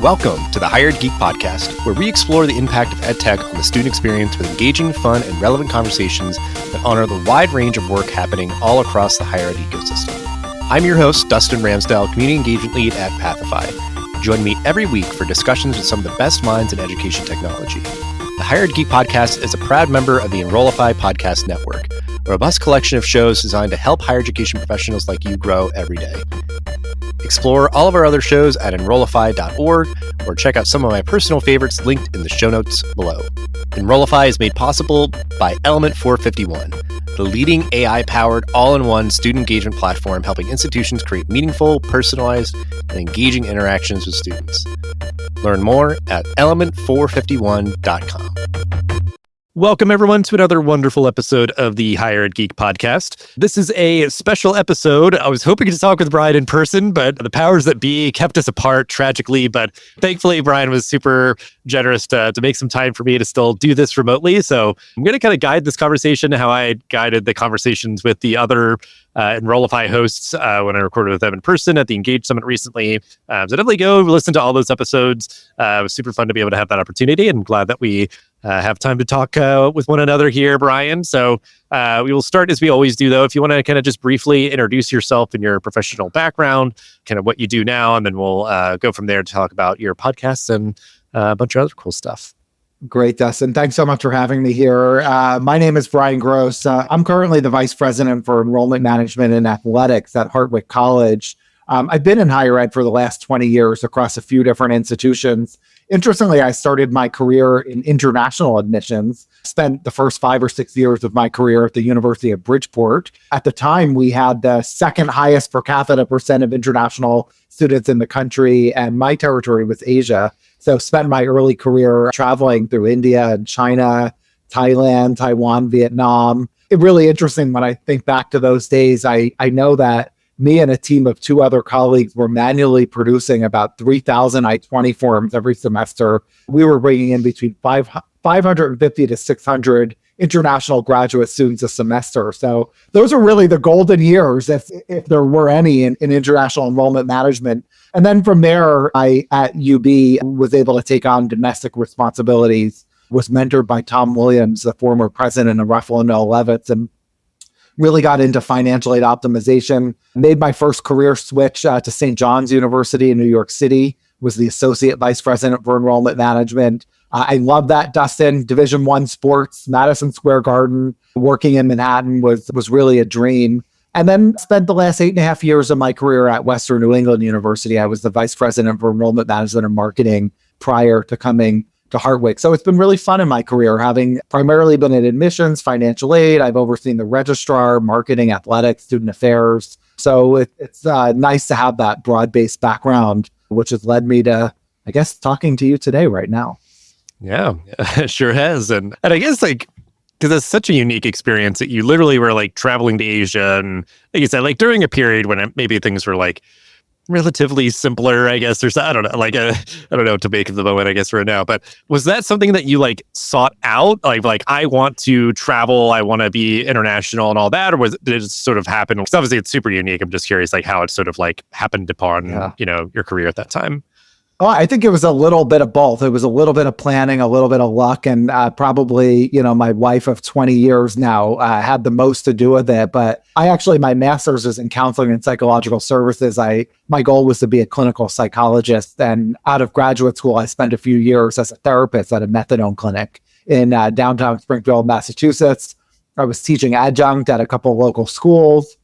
Welcome to the Hired Geek Podcast, where we explore the impact of EdTech on the student experience with engaging, fun, and relevant conversations that honor the wide range of work happening all across the higher ed ecosystem. I'm your host, Dustin Ramsdell, Community Engagement Lead at Pathify. Join me every week for discussions with some of the best minds in education technology. The Hired Geek Podcast is a proud member of the Enrollify Podcast Network, a robust collection of shows designed to help higher education professionals like you grow every day. Explore all of our other shows at enrollify.org or check out some of my personal favorites linked in the show notes below. Enrollify is made possible by Element 451, the leading AI-powered all-in-one student engagement platform helping institutions create meaningful, personalized, and engaging interactions with students. Learn more at element451.com. Welcome, everyone, to another wonderful episode of the Higher Ed Geek Podcast. This is a special episode. I was hoping to talk with Bryan in person, but the powers that be kept us apart tragically. But thankfully, Bryan was super generous to make some time for me to still do this remotely. So I'm going to kind of guide this conversation how I guided the conversations with the other Enrollify hosts when I recorded with them in person at the Engage Summit recently. So definitely go listen to all those episodes. It was super fun to be able to have that opportunity, and I'm glad that we have time to talk with one another here, Bryan. So we will start as we always do, though. If you want to kind of just briefly introduce yourself and your professional background, kind of what you do now, and then we'll go from there to talk about your podcasts and a bunch of other cool stuff. Great, Dustin. Thanks so much for having me here. My name is Bryan Gross. I'm currently the Vice President for Enrollment Management and Athletics at Hartwick College. I've been in higher ed for the last 20 years across a few different institutions. Interestingly, I started my career in international admissions, spent the first 5 or 6 years of my career at the University of Bridgeport. At the time, we had the second highest per capita percent of international students in the country, and my territory was Asia. So spent my early career traveling through India and China, Thailand, Taiwan, Vietnam. It's really interesting when I think back to those days. I know that me and a team of 2 other colleagues were manually producing about 3,000 I-20 forms every semester. We were bringing in between 550 to 600 international graduate students a semester. So those are really the golden years, if there were any, in international enrollment management. And then from there, I, at UB, was able to take on domestic responsibilities, was mentored by Tom Williams, the former president of Ruffalo 11th, and really got into financial aid optimization. Made my first career switch to St. John's University in New York City, was the associate vice president for enrollment management. I love that, Dustin. Division I sports, Madison Square Garden, working in Manhattan was really a dream. And then spent the last 8.5 years of my career at Western New England University. I was the vice president for enrollment management and marketing prior to coming to Hartwick. So it's been really fun in my career, having primarily been in admissions, financial aid. I've overseen the registrar, marketing, athletics, student affairs. So it's nice to have that broad-based background, which has led me to, I guess, talking to you today right now. Yeah, it sure has. And I guess, like, because it's such a unique experience that you literally were like traveling to Asia, and like you said, like during a period when maybe things were like relatively simpler, I guess, or I don't know, like I don't know what to make of the moment, I guess, right now. But was that something that you like sought out? Like I want to travel, I want to be international and all that, or did it just sort of happen? Because obviously it's super unique. I'm just curious, like how it sort of like happened upon, your career at that time. Oh, I think it was a little bit of both. It was a little bit of planning, a little bit of luck, and probably, my wife of 20 years now had the most to do with it. But my master's is in counseling and psychological services. My goal was to be a clinical psychologist. And out of graduate school, I spent a few years as a therapist at a methadone clinic in downtown Springfield, Massachusetts. I was teaching adjunct at a couple of local schools.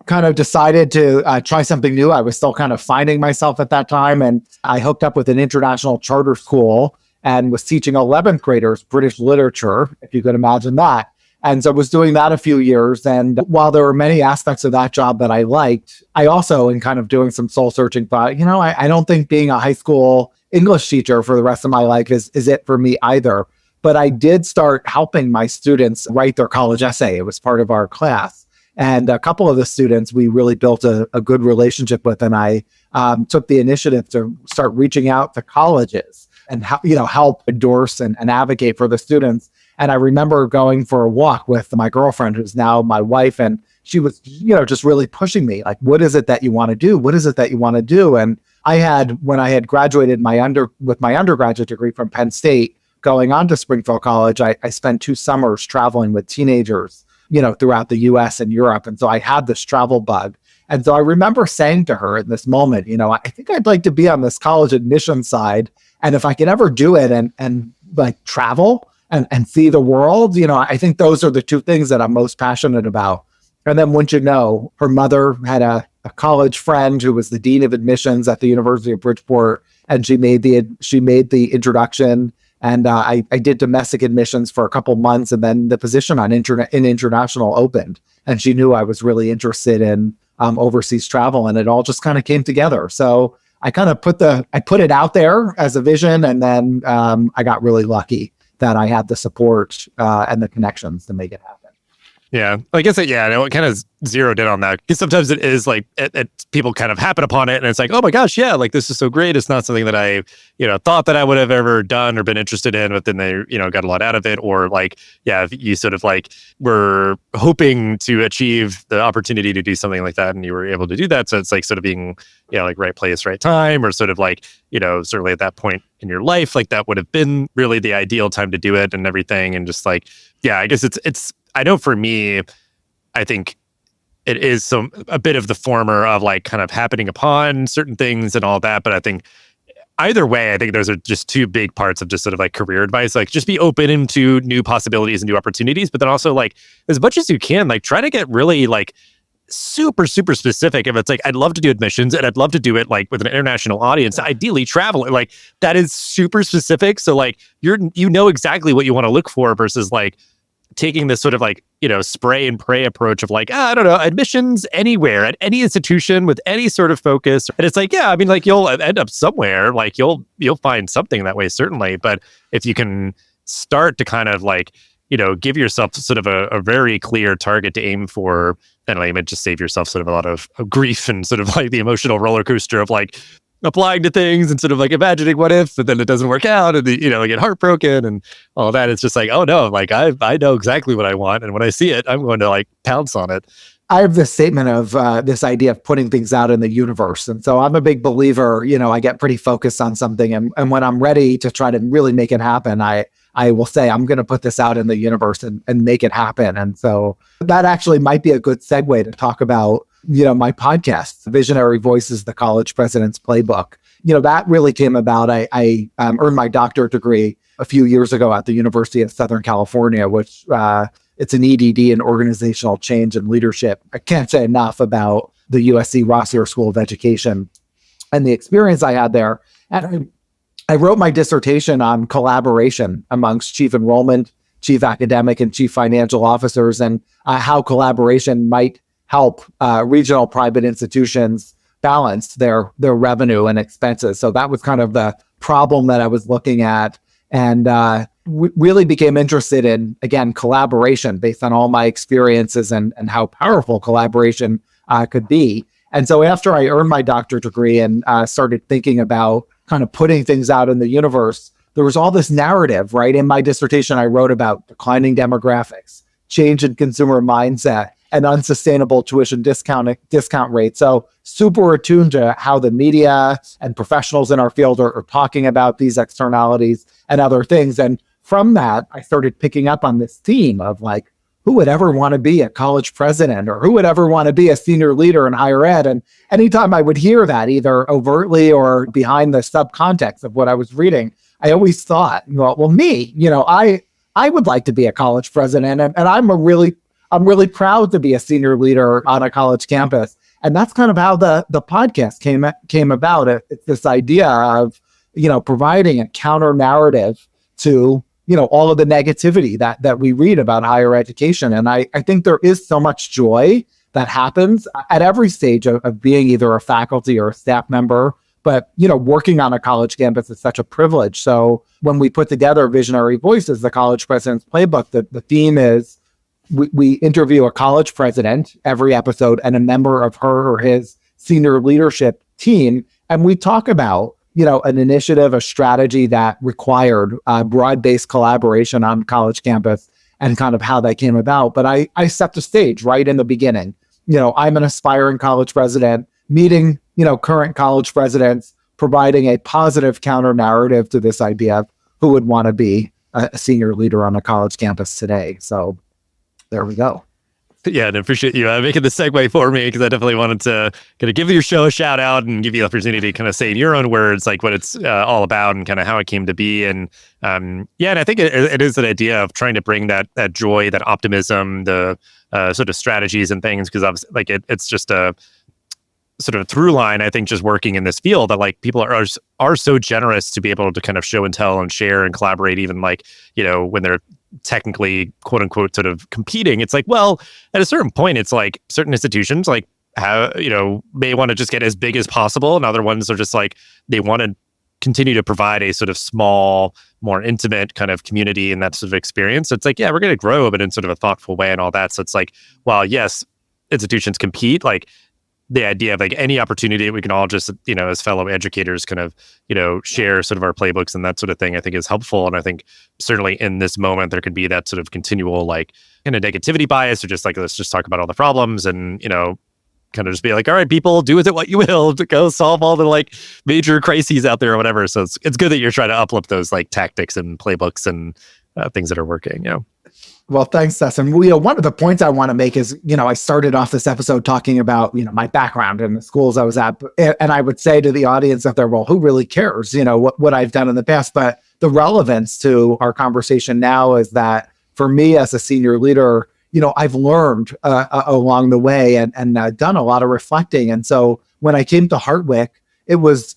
Kind of decided to try something new. I was still kind of finding myself at that time. And I hooked up with an international charter school and was teaching 11th graders British literature, if you could imagine that. And so I was doing that a few years. And while there were many aspects of that job that I liked, I also, in kind of doing some soul searching, thought, I don't think being a high school English teacher for the rest of my life is it for me either. But I did start helping my students write their college essay. It was part of our class. And a couple of the students we really built a good relationship with, and I took the initiative to start reaching out to colleges and help endorse and advocate for the students. And I remember going for a walk with my girlfriend, who's now my wife, and she was just really pushing me, like, what is it that you want to do? What is it that you want to do? And when I had graduated with my undergraduate degree from Penn State, going on to Springfield College, I spent 2 summers traveling with teenagers, throughout the US and Europe. And so I had this travel bug. And so I remember saying to her in this moment, I think I'd like to be on this college admissions side. And if I could ever do it and like travel and see the world, I think those are the 2 things that I'm most passionate about. And then wouldn't you know, her mother had a college friend who was the dean of admissions at the University of Bridgeport, and she made the introduction. And I did domestic admissions for a couple months, and then the position in international opened, and she knew I was really interested in overseas travel, and it all just kind of came together. So I kind of put it out there as a vision, and then I got really lucky that I had the support and the connections to make it happen. Yeah, I guess it kind of zeroed in on that, because sometimes it is like people kind of happen upon it and it's like, oh my gosh, yeah, like this is so great. It's not something that I, thought that I would have ever done or been interested in, but then they, got a lot out of it. Or like, yeah, if you sort of like were hoping to achieve the opportunity to do something like that and you were able to do that. So it's like sort of being, like right place, right time, or sort of like, certainly at that point in your life, like that would have been really the ideal time to do it and everything. And just like, yeah, I guess it's, I know for me, I think it is a bit of the former of like kind of happening upon certain things and all that. But I think either way, I think those are just 2 big parts of just sort of like career advice. Like just be open into new possibilities and new opportunities, but then also like as much as you can, like try to get really like super, super specific. If it's like, I'd love to do admissions and I'd love to do it like with an international audience, ideally travel, like that is super specific. So like you know exactly what you want to look for versus like taking this sort of like, spray and pray approach of like, I don't know, admissions anywhere at any institution with any sort of focus. And it's like, yeah, I mean, like you'll end up somewhere, like you'll find something that way, certainly. But if you can start to kind of like, give yourself sort of a very clear target to aim for, then like, just save yourself sort of a lot of grief and sort of like the emotional roller coaster of like, applying to things and sort of like imagining what if, but then it doesn't work out and I get heartbroken and all that. It's just like, oh no, like I know exactly what I want. And when I see it, I'm going to like pounce on it. I have this statement of this idea of putting things out in the universe. And so I'm a big believer, I get pretty focused on something. And when I'm ready to try to really make it happen, I will say, I'm going to put this out in the universe and make it happen. And so that actually might be a good segue to talk about my podcast, Visionary Voices, the College President's Playbook. That really came about. I earned my doctorate degree a few years ago at the University of Southern California, which it's an EDD in organizational change and leadership. I can't say enough about the USC Rossier School of Education and the experience I had there. And I wrote my dissertation on collaboration amongst chief enrollment, chief academic, and chief financial officers, and how collaboration might help regional private institutions balance their revenue and expenses. So that was kind of the problem that I was looking at, and really became interested in, again, collaboration based on all my experiences and how powerful collaboration could be. And so after I earned my doctorate degree and started thinking about kind of putting things out in the universe, there was all this narrative, right? In my dissertation, I wrote about declining demographics, change in consumer mindset, and unsustainable tuition discount rates. So super attuned to how the media and professionals in our field are talking about these externalities and other things. And from that, I started picking up on this theme of like, who would ever want to be a college president, or who would ever want to be a senior leader in higher ed? And anytime I would hear that, either overtly or behind the subcontext of what I was reading, I always thought, well, me, I would like to be a college president, and I'm really proud to be a senior leader on a college campus. And that's kind of how the podcast came about. It's this idea of, providing a counter narrative to, all of the negativity that we read about higher education. And I think there is so much joy that happens at every stage of being either a faculty or a staff member. But, working on a college campus is such a privilege. So when we put together Visionary Voices, the College President's Playbook, the theme is we interview a college president every episode and a member of her or his senior leadership team. And we talk about, an initiative, a strategy that required broad-based collaboration on college campus and kind of how that came about. But I set the stage right in the beginning. I'm an aspiring college president, meeting, current college presidents, providing a positive counter narrative to this idea of who would want to be a senior leader on a college campus today. So there we go. Yeah, and I appreciate you making the segue for me, because I definitely wanted to kind of give your show a shout out and give you the opportunity to kind of say in your own words, like what it's all about and kind of how it came to be. And yeah, and I think it is an idea of trying to bring that joy, that optimism, the sort of strategies and things, because obviously like it's just a sort of through line, I think, just working in this field, that like people are so generous to be able to kind of show and tell and share and collaborate, even like, when they're technically quote unquote sort of competing. It's like, well, at a certain point, it's like certain institutions like have, may want to just get as big as possible, and other ones are just like they want to continue to provide a sort of small, more intimate kind of community and that sort of experience. So it's like, yeah, we're going to grow, but in sort of a thoughtful way and all that. So it's like, well, yes, institutions compete, like the idea of like any opportunity we can all just, as fellow educators kind of, share sort of our playbooks and that sort of thing, I think is helpful. And I think certainly in this moment, there could be that sort of continual like kind of negativity bias, or just like, let's just talk about all the problems and, kind of just be like, all right, people, do with it what you will, to go solve all the like major crises out there or whatever. So it's good that you're trying to uplift those like tactics and playbooks and things that are working, Well, thanks, Seth. And one of the points I want to make is, I started off this episode talking about, my background and the schools I was at. And I would say to the audience out there, well, who really cares, what I've done in the past? But the relevance to our conversation now is that for me as a senior leader, I've learned along the way and done a lot of reflecting. And so when I came to Hartwick, it was,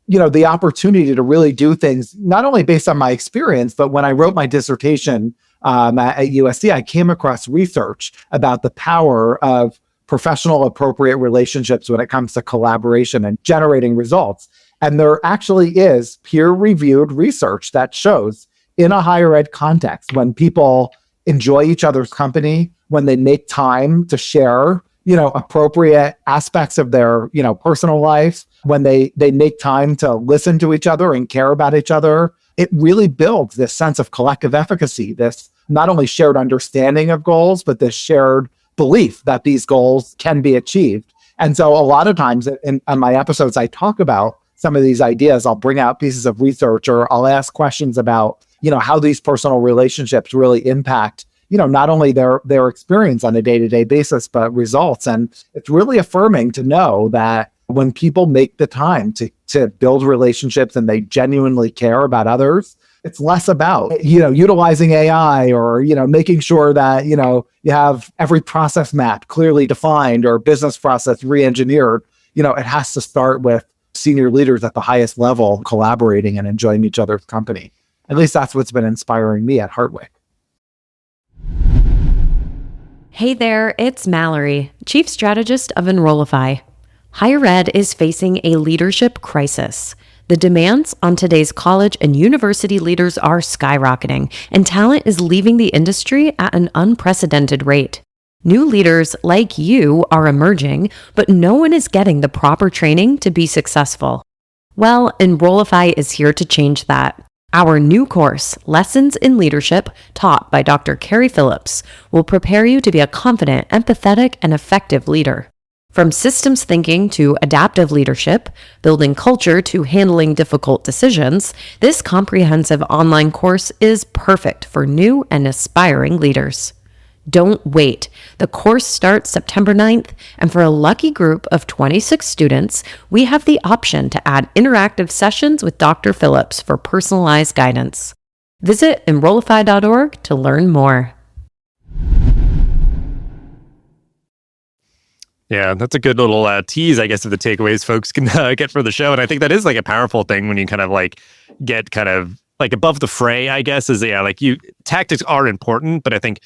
the opportunity to really do things, not only based on my experience, but when I wrote my dissertation at USC, I came across research about the power of professional appropriate relationships when it comes to collaboration and generating results. And there actually is peer-reviewed research that shows in a higher ed context, when people enjoy each other's company, when they make time to share, appropriate aspects of their, personal life, when they make time to listen to each other and care about each other, it really builds this sense of collective efficacy, this not only shared understanding of goals, but this shared belief that these goals can be achieved. And so a lot of times on my episodes, I talk about some of these ideas. I'll bring out pieces of research, or I'll ask questions about, how these personal relationships really impact, not only their experience on a day-to-day basis, but results. And it's really affirming to know that when people make the time to build relationships and they genuinely care about others, it's less about, utilizing AI or, making sure that, you have every process map clearly defined or business process re-engineered. It has to start with senior leaders at the highest level collaborating and enjoying each other's company. At least that's what's been inspiring me at Hartwick. Hey there, it's Mallory, Chief Strategist of Enrollify. Higher ed is facing a leadership crisis. The demands on today's college and university leaders are skyrocketing, and talent is leaving the industry at an unprecedented rate. New leaders like you are emerging, but no one is getting the proper training to be successful. Well, Enrollify is here to change that. Our new course, Lessons in Leadership, taught by Dr. Carrie Phillips, will prepare you to be a confident, empathetic, and effective leader. From systems thinking to adaptive leadership, building culture to handling difficult decisions, this comprehensive online course is perfect for new and aspiring leaders. Don't wait. The course starts September 9th, and for a lucky group of 26 students, we have the option to add interactive sessions with Dr. Phillips for personalized guidance. Visit Enrollify.org to learn more. Yeah, that's a good little tease, I guess, of the takeaways folks can get for the show. And I think that is like a powerful thing when you kind of like get kind of like above the fray, I guess, is tactics are important, but I think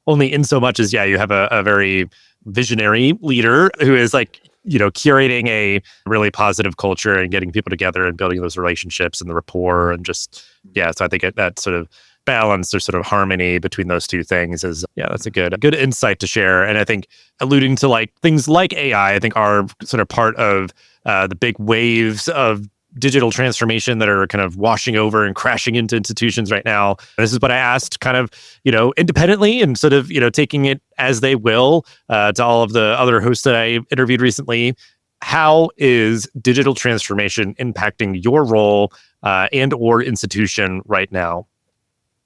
only in so much as, you have a very visionary leader who is like, curating a really positive culture and getting people together and building those relationships and the rapport and just, so I think that sort of balance or sort of harmony between those two things is, that's a good insight to share. And I think alluding to like things like AI, I think are sort of part of the big waves of digital transformation that are kind of washing over and crashing into institutions right now. And this is what I asked kind of, independently and sort of, taking it as they will to all of the other hosts that I interviewed recently. how is digital transformation impacting your role and or institution right now?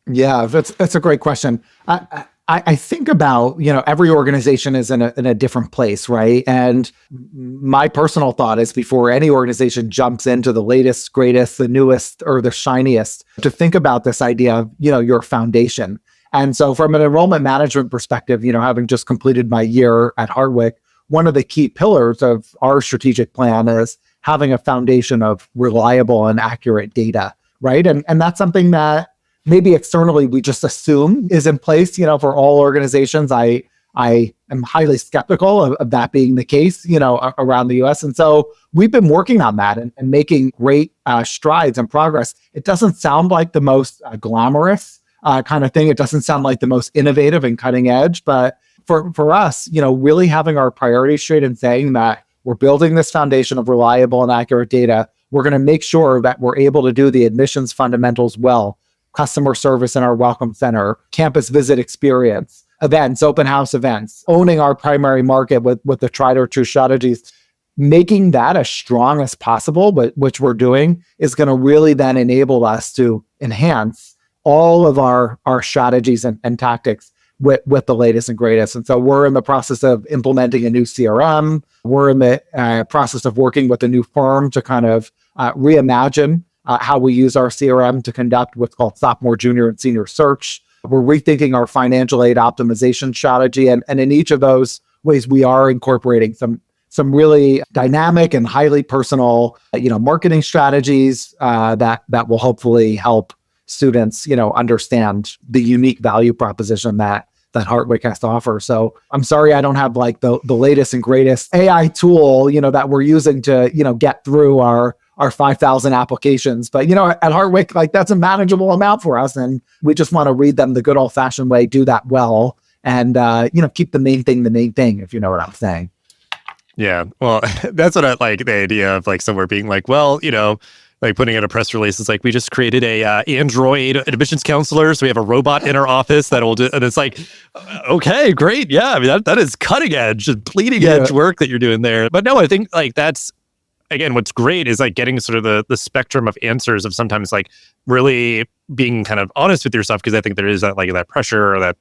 Yeah, that's a great question. I think about, every organization is in a different place, right? And my personal thought is before any organization jumps into the latest, greatest, the newest, or the shiniest, to think about this idea of, your foundation. And so from an enrollment management perspective, having just completed my year at Hartwick, one of the key pillars of our strategic plan is having a foundation of reliable and accurate data, right? And that's something that maybe externally we just assume is in place, for all organizations. I am highly skeptical of that being the case, around the US. And so we've been working on that and making great strides and progress. It doesn't sound like the most glamorous kind of thing. It doesn't sound like the most innovative and cutting edge, but for us, really having our priorities straight and saying that we're building this foundation of reliable and accurate data, we're going to make sure that we're able to do the admissions fundamentals well, customer service in our welcome center, campus visit experience, events, open house events, owning our primary market with the tried or true strategies, making that as strong as possible, which we're doing, is going to really then enable us to enhance all of our strategies and tactics with the latest and greatest. And so we're in the process of implementing a new CRM. We're in the process of working with a new firm to kind of reimagine how we use our CRM to conduct what's called sophomore, junior, and senior search. We're rethinking our financial aid optimization strategy. And in each of those ways, we are incorporating some really dynamic and highly personal, marketing strategies that will hopefully help students, understand the unique value proposition that Hartwick has to offer. So I'm sorry I don't have like the latest and greatest AI tool, that we're using to, get through our 5,000 applications. But, at Hartwick, like that's a manageable amount for us. And we just want to read them the good old fashioned way, do that well, and, keep the main thing, if you know what I'm saying. Yeah. Well, that's what I like, the idea of like somewhere being like, well, like putting out a press release. It's like, we just created a Android admissions counselor. So we have a robot in our office that will do, and it's like, okay, great. Yeah. I mean, that is cutting edge and bleeding edge work that you're doing there. But no, I think like that's, again, what's great is like getting sort of the spectrum of answers of sometimes like really being kind of honest with yourself. Cause I think there is that pressure or that,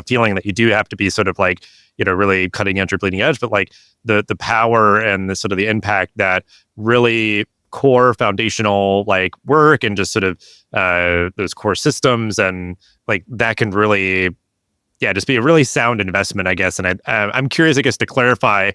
feeling that you do have to be sort of like, really cutting edge or bleeding edge, but like the power and the sort of the impact that really core foundational like work and just sort of those core systems and like that can really, just be a really sound investment, I guess. And I'm curious, I guess, to clarify,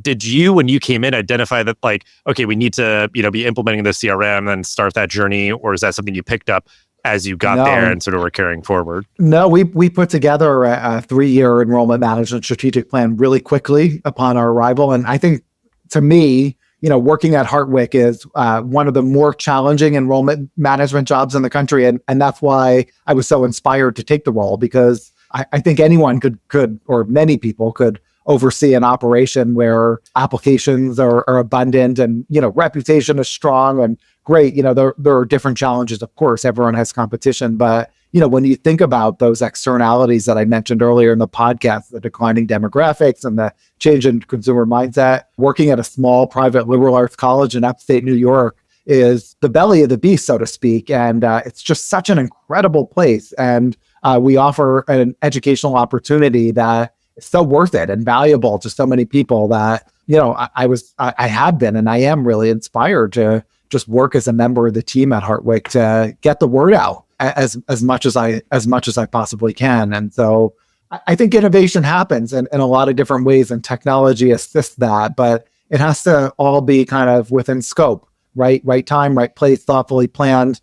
did you, when you came in, identify that like, okay, we need to, be implementing the CRM and start that journey? Or is that something you picked up as you got there and sort of were carrying forward? No, we put together a 3-year enrollment management strategic plan really quickly upon our arrival. And I think to me, working at Hartwick is one of the more challenging enrollment management jobs in the country. And that's why I was so inspired to take the role, because I think anyone could, or many people could oversee an operation where applications are abundant and, reputation is strong and great. There are different challenges. Of course, everyone has competition, but when you think about those externalities that I mentioned earlier in the podcast, the declining demographics and the change in consumer mindset, working at a small private liberal arts college in upstate New York is the belly of the beast, so to speak. And it's just such an incredible place. And we offer an educational opportunity that is so worth it and valuable to so many people that, I have been and I am really inspired to just work as a member of the team at Hartwick to get the word out as much as I possibly can. And so I think innovation happens in a lot of different ways, and technology assists that, but it has to all be kind of within scope, right? Right time, right place, thoughtfully planned.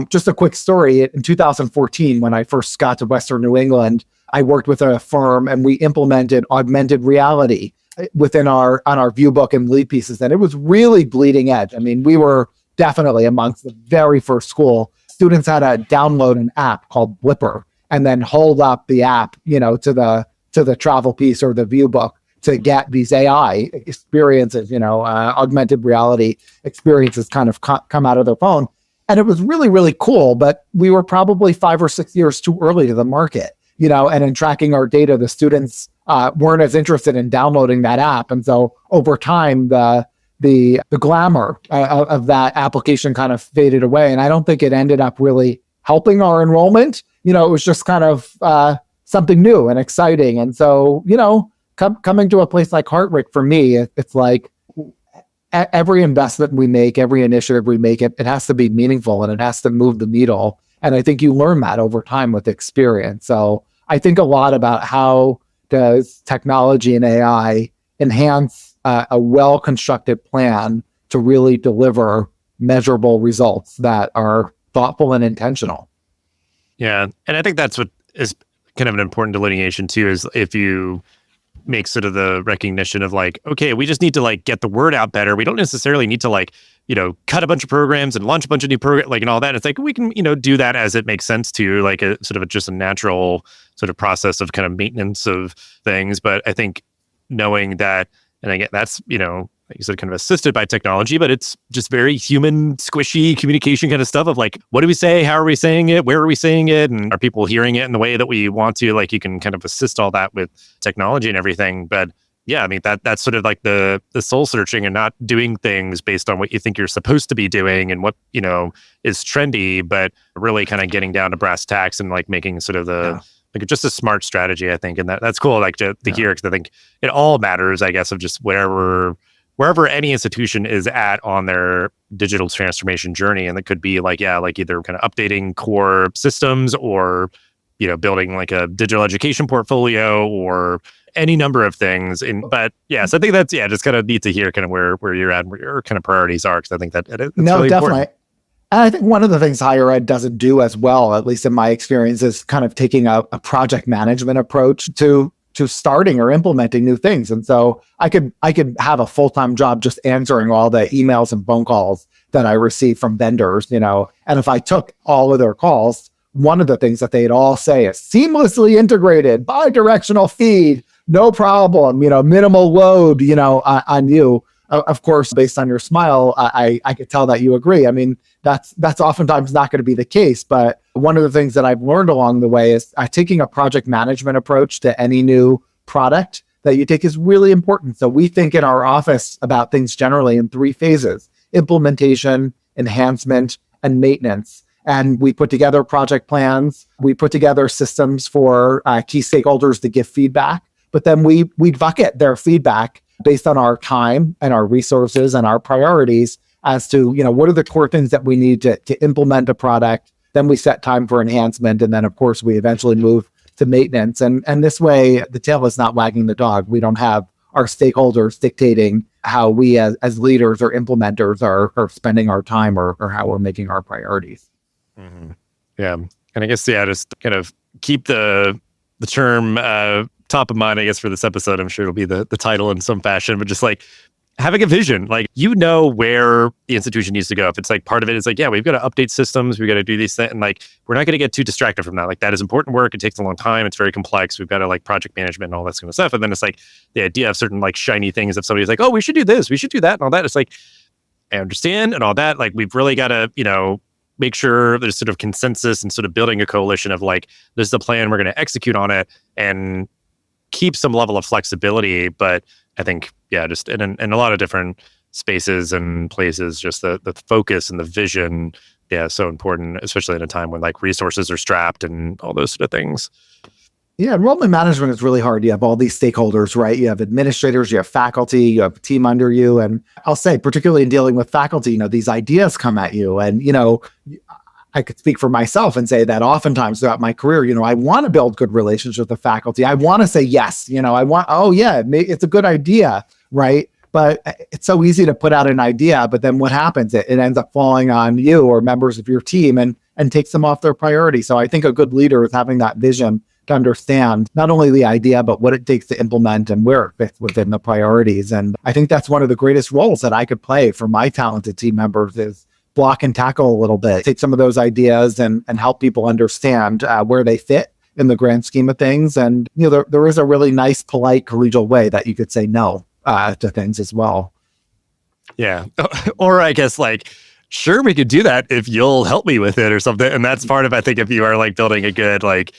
Just a quick story. In 2014, when I first got to Western New England, I worked with a firm and we implemented augmented reality within on our view book and lead pieces. And it was really bleeding edge. I mean, we were definitely amongst the very first school. Students had to download an app called Blipper and then hold up the app, to the travel piece or the view book to get these AI experiences, augmented reality experiences kind of come out of their phone. And it was really, really cool, but we were probably 5 or 6 years too early to the market, and in tracking our data, the students weren't as interested in downloading that app. And so over time, the glamour of that application kind of faded away. And I don't think it ended up really helping our enrollment. It was just kind of something new and exciting. And so, coming to a place like Hartwick, for me, it's like every investment we make, every initiative we make, it has to be meaningful and it has to move the needle. And I think you learn that over time with experience. So I think a lot about how does technology and AI enhance a well-constructed plan to really deliver measurable results that are thoughtful and intentional. Yeah. And I think that's what is kind of an important delineation too, is if you make sort of the recognition of like, okay, we just need to like get the word out better. We don't necessarily need to like, cut a bunch of programs and launch a bunch of new programs, like, and all that. It's like, we can, do that as it makes sense to, like a sort of just a natural sort of process of kind of maintenance of things. But I think knowing that, and again, that's, like you said, kind of assisted by technology, but it's just very human, squishy communication kind of stuff of like, what do we say? How are we saying it? Where are we saying it? And are people hearing it in the way that we want to? Like, you can kind of assist all that with technology and everything. But yeah, I mean, that's sort of like the soul searching and not doing things based on what you think you're supposed to be doing and what, is trendy, but really kind of getting down to brass tacks and like making sort of like just a smart strategy, I think. And that's cool, like to hear, because I think it all matters, I guess, of just wherever any institution is at on their digital transformation journey. And that could be like, like either kind of updating core systems or, building like a digital education portfolio or any number of things. But yes, I think that's, just kind of neat to hear kind of where you're at and where your kind of priorities are. Cause I think that's really definitely. Important. And I think one of the things higher ed doesn't do as well, at least in my experience, is kind of taking a project management approach to starting or implementing new things. And so I could have a full-time job just answering all the emails and phone calls that I receive from vendors, and if I took all of their calls, one of the things that they'd all say is seamlessly integrated, bi-directional feed, no problem, minimal load, on you. Of course, based on your smile, I could tell that you agree. I mean, that's oftentimes not going to be the case. But one of the things that I've learned along the way is taking a project management approach to any new product that you take is really important. So we think in our office about things generally in 3 phases: implementation, enhancement, and maintenance. And we put together project plans. We put together systems for key stakeholders to give feedback. But then we bucket their feedback based on our time and our resources and our priorities as to, what are the core things that we need to implement a product. Then we set time for enhancement. And then, of course, we eventually move to maintenance. And this way, the tail is not wagging the dog. We don't have our stakeholders dictating how we as leaders or implementers are spending our time or how we're making our priorities. Mm-hmm. Yeah. And I guess, just kind of keep the term top of mind, I guess, for this episode. I'm sure it'll be the title in some fashion, but just like having a vision, like, where the institution needs to go. If it's like part of it is like, we've got to update systems, we've got to do these things. And like, we're not going to get too distracted from that. Like, that is important work. It takes a long time. It's very complex. We've got to like project management and all that kind of stuff. And then it's like the idea of certain like shiny things. If somebody's like, oh, we should do this, we should do that and all that. It's like, I understand and all that. Like, we've really got to, make sure there's sort of consensus and sort of building a coalition of like, this is the plan, we're going to execute on it and keep some level of flexibility. But I think, just in a lot of different spaces and places, just the focus and the vision, so important, especially in a time when like resources are strapped and all those sort of things. Yeah, enrollment management is really hard. You have all these stakeholders, right? You have administrators, you have faculty, you have a team under you. And I'll say, particularly in dealing with faculty, these ideas come at you. And, I could speak for myself and say that oftentimes throughout my career, I want to build good relationships with the faculty. I want to say yes. I want, it's a good idea, right? But it's so easy to put out an idea, but then what happens? It ends up falling on you or members of your team and takes them off their priority. So I think a good leader is having that vision to understand not only the idea, but what it takes to implement and where it fits within the priorities. And I think that's one of the greatest roles that I could play for my talented team members is block and tackle a little bit, take some of those ideas and help people understand where they fit in the grand scheme of things. And, there is a really nice, polite, collegial way that you could say no to things as well. Yeah. Or I guess like, sure, we could do that if you'll help me with it or something. And that's part of, I think, if you are like building a good, like,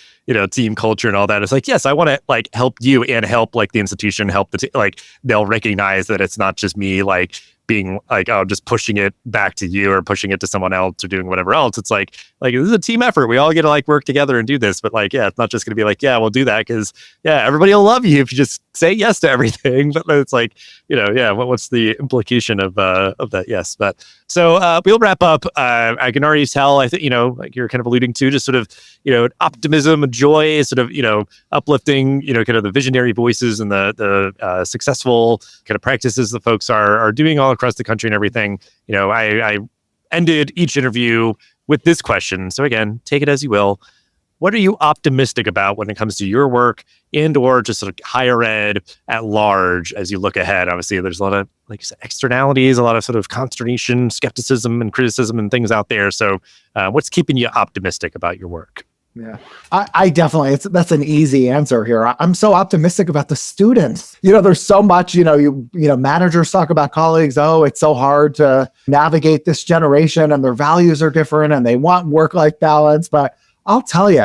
team culture and all that, it's like, yes, I want to like help you and help like the institution, help the like they'll recognize that it's not just me like being like, oh, just pushing it back to you or pushing it to someone else or doing whatever else. It's like this is a team effort. We all get to like work together and do this. But like, yeah, it's not just going to be like, yeah, we'll do that because everybody will love you if you just say yes to everything. But it's like, what's the implication of that? Yes, but so we'll wrap up. I can already tell. I think like you're kind of alluding to, just sort of optimism, joy, sort of uplifting kind of the visionary voices and the successful kind of practices that folks are doing all across the country and everything. I ended each interview with this question. So again, take it as you will. What are you optimistic about when it comes to your work and or just sort of higher ed at large as you look ahead? Obviously, there's a lot of like externalities, a lot of sort of consternation, skepticism, and criticism and things out there. So what's keeping you optimistic about your work? Yeah, I definitely, that's an easy answer here. I'm so optimistic about the students. There's so much, managers talk about colleagues. Oh, it's so hard to navigate this generation and their values are different and they want work-life balance. But I'll tell you,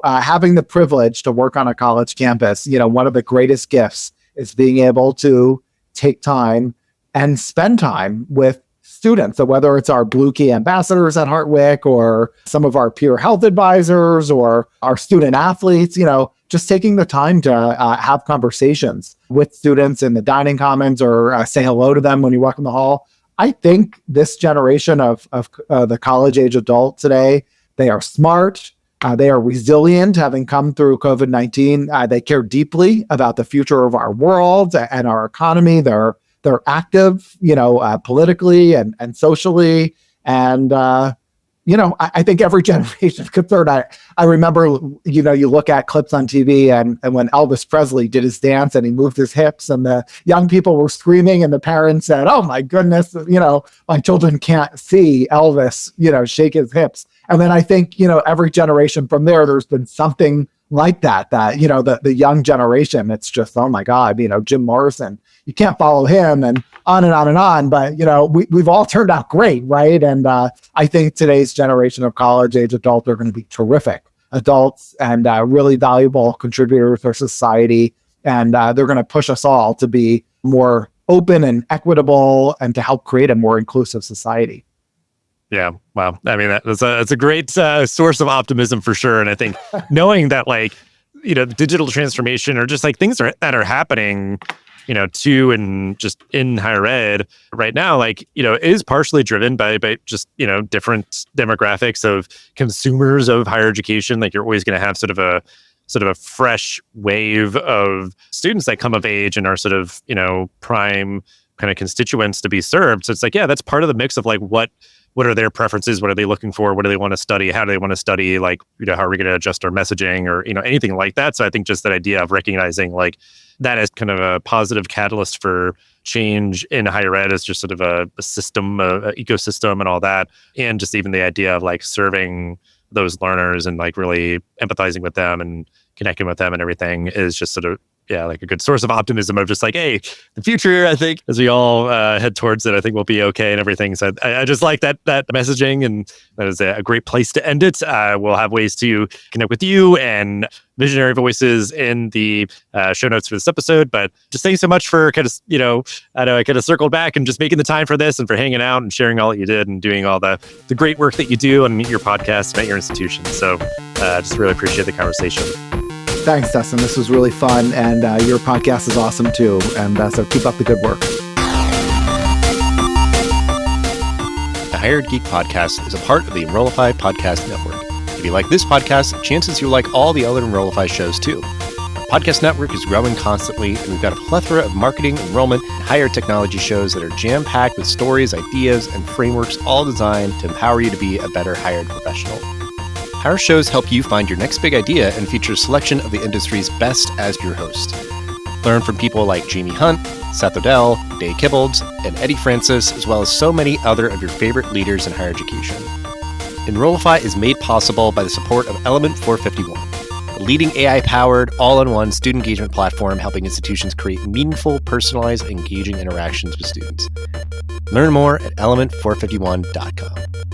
having the privilege to work on a college campus, one of the greatest gifts is being able to take time and spend time with students. So whether it's our Blue Key ambassadors at Hartwick or some of our peer health advisors or our student athletes, just taking the time to have conversations with students in the dining commons or say hello to them when you walk in the hall. I think this generation of the college age adult today, they are smart. They are resilient, having come through COVID-19. They care deeply about the future of our world and our economy. They're active, politically and socially. And, I think every generation is concerned. I remember, you look at clips on TV and when Elvis Presley did his dance and he moved his hips and the young people were screaming and the parents said, oh my goodness, my children can't see Elvis, shake his hips. And then I think, every generation from there's been something like that, the young generation, it's just, oh my God, Jim Morrison, you can't follow him and on and on and on. But, we've all turned out great, right? And I think today's generation of college age adults are going to be terrific adults and really valuable contributors to society. And they're going to push us all to be more open and equitable and to help create a more inclusive society. Yeah. Wow. I mean, that's a great source of optimism for sure. And I think knowing that digital transformation or just like things that are happening, to and just in higher ed right now, is partially driven by just, different demographics of consumers of higher education. Like you're always going to have sort of a fresh wave of students that come of age and are sort of, prime kind of constituents to be served. So it's like, yeah, that's part of the mix of like, what are their preferences? What are they looking for? What do they want to study? How do they want to study? Like, how are we going to adjust our messaging or, anything like that? So I think just that idea of recognizing like that as kind of a positive catalyst for change in higher ed is just sort of a system, a ecosystem and all that. And just even the idea of like serving those learners and like really empathizing with them and connecting with them and everything is just sort of, like a good source of optimism of just like, hey, the future, I think, as we all head towards it, I think we'll be okay and everything. So I just like that messaging, and that is a great place to end it. We'll have ways to connect with you and visionary voices in the show notes for this episode. But just thank you so much for kind of, I know I kind of circled back and just making the time for this and for hanging out and sharing all that you did and doing all the great work that you do on your podcast and at your institution. So just really appreciate the conversation. Thanks, Dustin. This was really fun. And your podcast is awesome too. And so keep up the good work. The Higher Ed Geek Podcast is a part of the Enrollify Podcast Network. If you like this podcast, chances you like all the other Enrollify shows too. Our podcast network is growing constantly, and we've got a plethora of marketing, enrollment, and higher technology shows that are jam-packed with stories, ideas, and frameworks all designed to empower you to be a better higher ed professional. Our shows help you find your next big idea and feature a selection of the industry's best as your host. Learn from people like Jamie Hunt, Seth Odell, Dave Kibbolds, and Eddie Francis, as well as so many other of your favorite leaders in higher education. Enrollify is made possible by the support of Element 451, a leading AI-powered, all-in-one student engagement platform helping institutions create meaningful, personalized, engaging interactions with students. Learn more at element451.com.